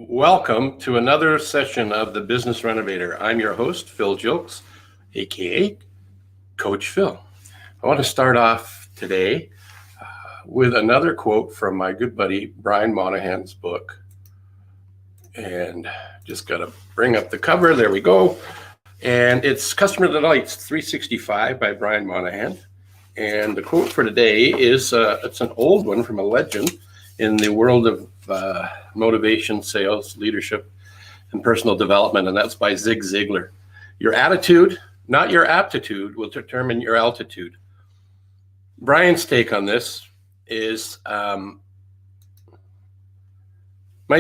Welcome to another session of the Business Renovator. I'm your host, Phil Jilks, aka Coach Phil. I want to start off today with another quote from my good buddy Brian Monahan's book. And just got to bring up the cover. There we go. And it's Customer Delights 365 by Brian Monahan. And the quote for today is it's an old one from a legend in the world of motivation, sales, leadership, and personal development, and that's by Zig Ziglar. Your attitude, not your aptitude, will determine your altitude. Brian's take on this is might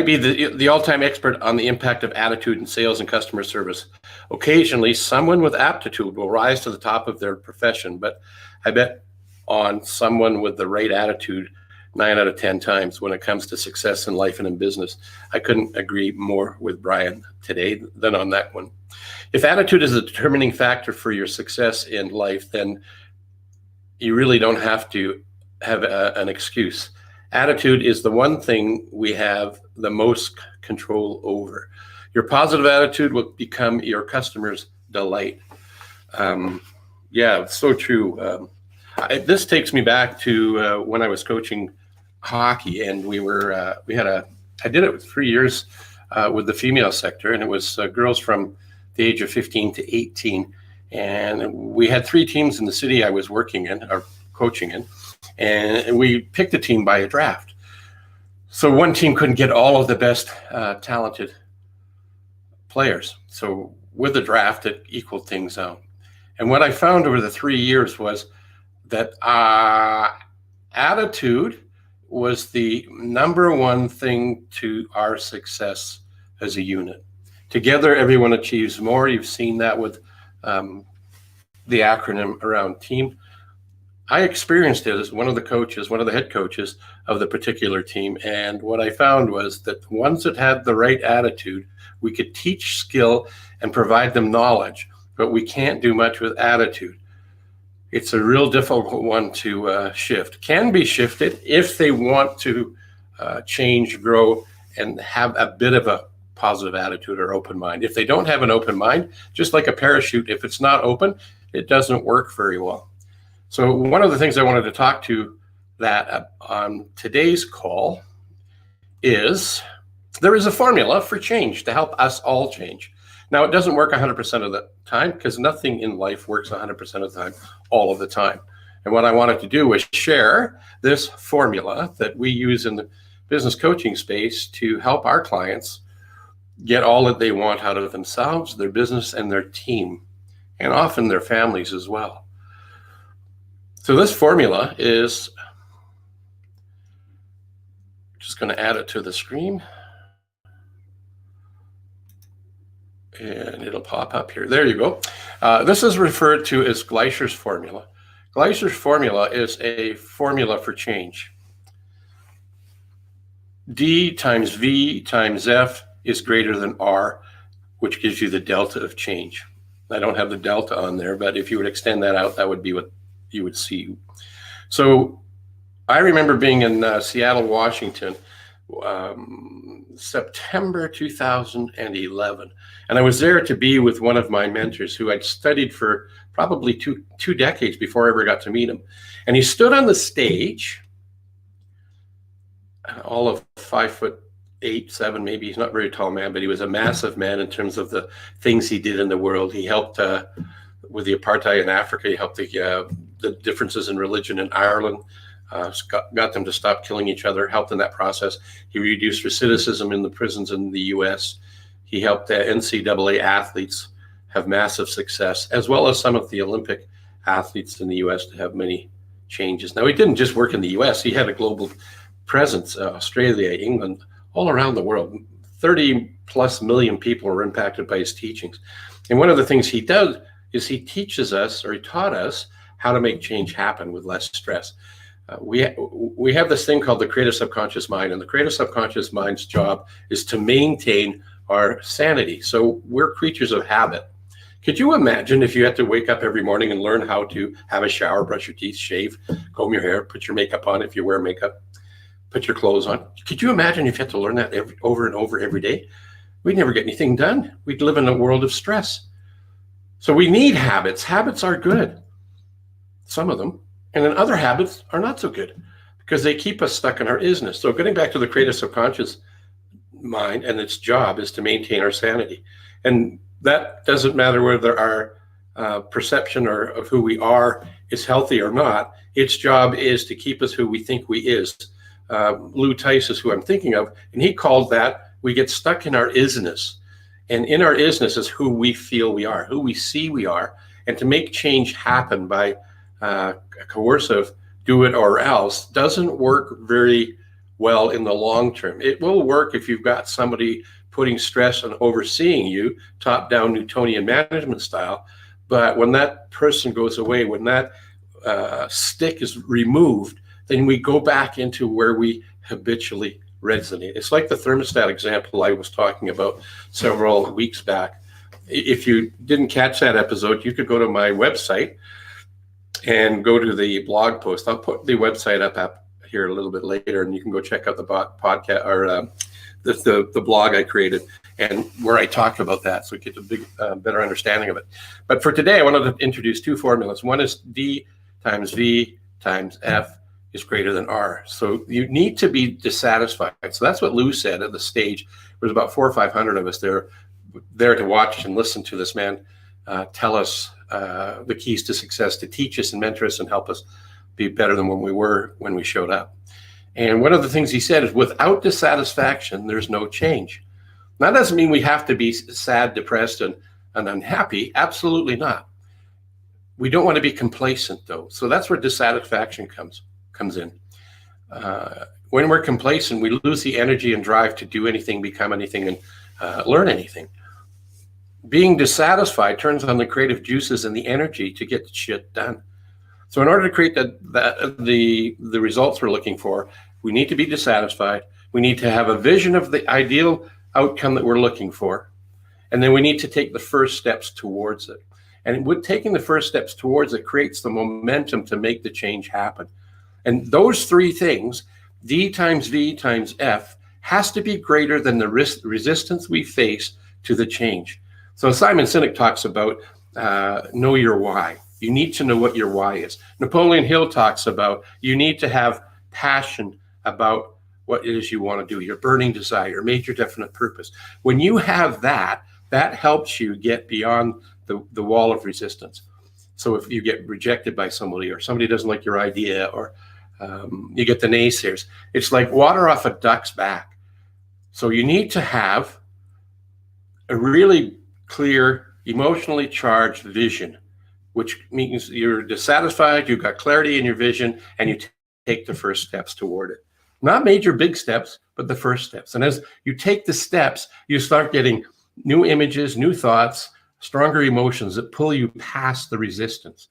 be the all-time expert on the impact of attitude in sales and customer service. Occasionally, someone with aptitude will rise to the top of their profession, but I bet on someone with the right attitude 9 out of 10 times when it comes to success in life and in business. I couldn't agree more with Brian today than on that one. If attitude is a determining factor for your success in life, then you really don't have to have an excuse. Attitude is the one thing we have the most control over. Your positive attitude will become your customer's delight. Yeah, it's so true. This takes me back to when I was coaching hockey, and I did it for 3 years with the female sector, and it was girls from the age of 15 to 18. And we had 3 teams in the city I was working in, or coaching in, and we picked a team by a draft. So one team couldn't get all of the best talented players. So with the draft, it equaled things out. And what I found over the 3 years was that attitude was the number one thing to our success as a unit. Together, everyone achieves more. You've seen that with the acronym around team. I experienced it as one of the head coaches of the particular team. And what I found was that the ones that had the right attitude, we could teach skill and provide them knowledge, but we can't do much with attitude. It's a real difficult one to shift. Can be shifted if they want to change, grow, and have a bit of a positive attitude or open mind. If they don't have an open mind, just like a parachute, if it's not open, it doesn't work very well. So one of the things I wanted to talk to that on today's call is there is a formula for change to help us all change. Now, it doesn't work 100% of the time because nothing in life works 100% of the time, all of the time. And what I wanted to do was share this formula that we use in the business coaching space to help our clients get all that they want out of themselves, their business, and their team, and often their families as well. So this formula is, just going to add it to the screen. And it'll pop up here. There you go. This is referred to as Gleicher's formula. Gleicher's formula is a formula for change. D times V times F is greater than R, which gives you the delta of change. I don't have the delta on there, but if you would extend that out, that would be what you would see. So I remember being in Seattle, Washington, September 2011. And I was there to be with one of my mentors who I'd studied for probably two decades before I ever got to meet him. And he stood on the stage, all of 5'8", 7", maybe. He's not a very tall man, but he was a massive man in terms of the things he did in the world. He helped with the apartheid in Africa. He helped the differences in religion in Ireland. Got them to stop killing each other, helped in that process. He reduced recidivism in the prisons in the U.S. He helped NCAA athletes have massive success, as well as some of the Olympic athletes in the U.S. to have many changes. Now, he didn't just work in the U.S. He had a global presence, Australia, England, all around the world. 30+ million people were impacted by his teachings. And one of the things he does is he teaches us, or he taught us, how to make change happen with less stress. We have this thing called the creative subconscious mind, and the creative subconscious mind's job is to maintain our sanity. So we're creatures of habit. Could you imagine if you had to wake up every morning and learn how to have a shower, brush your teeth, shave, comb your hair, put your makeup on if you wear makeup? put your clothes on. Could you imagine if you had to learn that over and over every day? We'd never get anything done. We'd live in a world of stress. So we need habits. Habits are good, some of them, and then other habits are not so good because they keep us stuck in our isness. So getting back to the creative subconscious mind, and its job is to maintain our sanity. And that doesn't matter whether our perception of who we are is healthy or not. Its job is to keep us who we think we is. Lou Tice is who I'm thinking of, and he called that, we get stuck in our isness. And in our isness is who we feel we are, who we see we are. And to make change happen by coercive do it or else doesn't work very well in the long term. It will work if you've got somebody putting stress on overseeing you, top-down Newtonian management style. But when that person goes away, when that stick is removed, then we go back into where we habitually resonate. It's like the thermostat example I was talking about several weeks back. If you didn't catch that episode, you could go to my website and go to the blog post. I'll put the website up here a little bit later, and you can go check out the podcast or the blog I created and where I talk about that, so you get a big, better understanding of it. But for today, I wanted to introduce two formulas. One is D times V times F is greater than R. So you need to be dissatisfied. So that's what Lou said at the stage. There was about 400 or 500 of us there to watch and listen to this man tell us the keys to success, to teach us and mentor us and help us be better than when we were when we showed up. And one of the things he said is, without dissatisfaction, there's no change. That doesn't mean we have to be sad, depressed, and unhappy. Absolutely not. We don't want to be complacent, though. So that's where dissatisfaction comes in. When we're complacent, we lose the energy and drive to do anything, become anything, and learn anything. Being dissatisfied turns on the creative juices and the energy to get shit done. So in order to create the results we're looking for, we need to be dissatisfied. We need to have a vision of the ideal outcome that we're looking for. And then we need to take the first steps towards it. And with taking the first steps towards it creates the momentum to make the change happen. And those three things, D times V times F, has to be greater than the resistance we face to the change. So Simon Sinek talks about know your why. You need to know what your why is. Napoleon Hill talks about you need to have passion about what it is you want to do, your burning desire, your major definite purpose. When you have that, that helps you get beyond the wall of resistance. So if you get rejected by somebody, or somebody doesn't like your idea, or you get the naysayers, it's like water off a duck's back. So you need to have a really clear, emotionally charged vision, which means you're dissatisfied, you've got clarity in your vision, and you take the first steps toward it. Not major big steps, but the first steps. And as you take the steps, you start getting new images, new thoughts, stronger emotions that pull you past the resistance.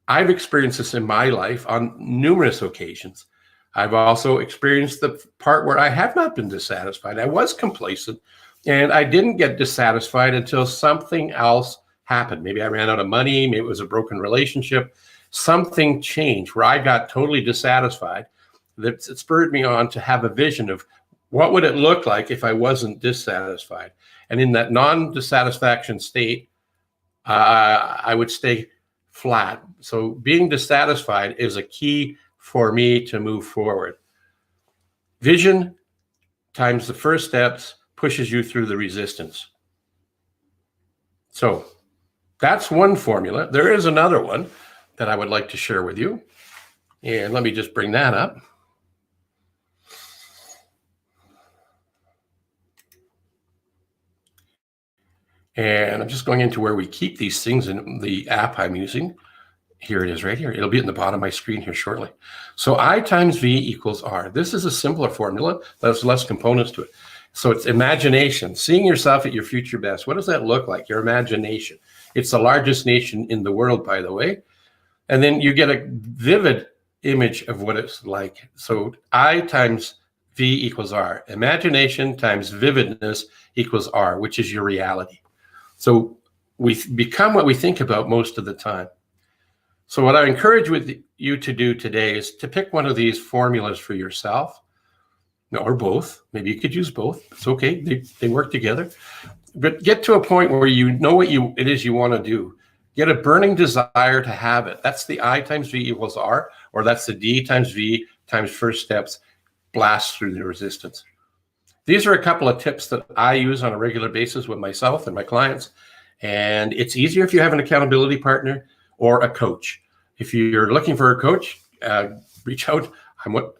I've experienced this in my life on numerous occasions. I've also experienced the part where I have not been dissatisfied. I was complacent, and I didn't get dissatisfied until something else happened. Maybe I ran out of money, maybe it was a broken relationship. Something changed where I got totally dissatisfied. That spurred me on to have a vision of what would it look like if I wasn't dissatisfied. And in that non-dissatisfaction state, I would stay flat. So being dissatisfied is a key for me to move forward. Vision times the first steps pushes you through the resistance. So that's one formula. There is another one that I would like to share with you. And let me just bring that up. And I'm just going into where we keep these things in the app I'm using. Here it is right here. It'll be at the bottom of my screen here shortly. So I times V equals R. This is a simpler formula. There's less components to it. So it's imagination, seeing yourself at your future best. What does that look like? Your imagination. It's the largest nation in the world, by the way. And then you get a vivid image of what it's like. So I times V equals R. Imagination times vividness equals R, which is your reality. So we become what we think about most of the time. So what I encourage with you to do today is to pick one of these formulas for yourself, or both. Maybe you could use both. It's okay. They work together. But get to a point where you know what it is you want to do. Get a burning desire to have it. That's the I times V equals R, or that's the D times V times first steps, blast through the resistance. These are a couple of tips that I use on a regular basis with myself and my clients. And it's easier if you have an accountability partner or a coach. If you're looking for a coach, reach out.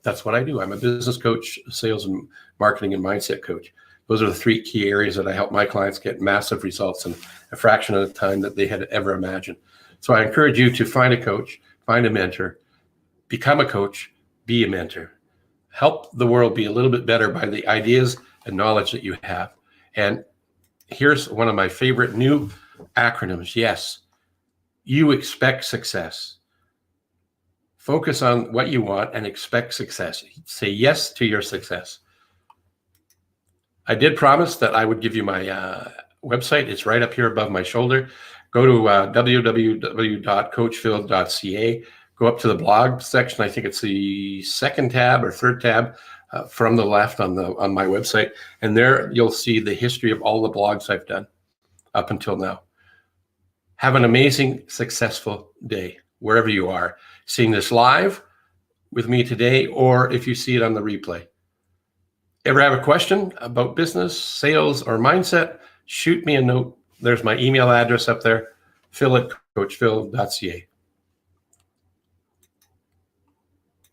That's what I do. I'm a business coach, sales and marketing and mindset coach. Those are the 3 key areas that I help my clients get massive results in a fraction of the time that they had ever imagined. So I encourage you to find a coach, find a mentor, become a coach, be a mentor. Help the world be a little bit better by the ideas and knowledge that you have. And here's one of my favorite new acronyms. Yes, you expect success. Focus on what you want and expect success. Say yes to your success. I did promise that I would give you my website. It's right up here above my shoulder. Go to www.coachphil.ca. Go up to the blog section. I think it's the second tab or third tab from the left on my website. And there you'll see the history of all the blogs I've done up until now. Have an amazing, successful day, wherever you are, seeing this live with me today, or if you see it on the replay. Ever have a question about business, sales, or mindset, shoot me a note. There's my email address up there, phil@coachphil.ca.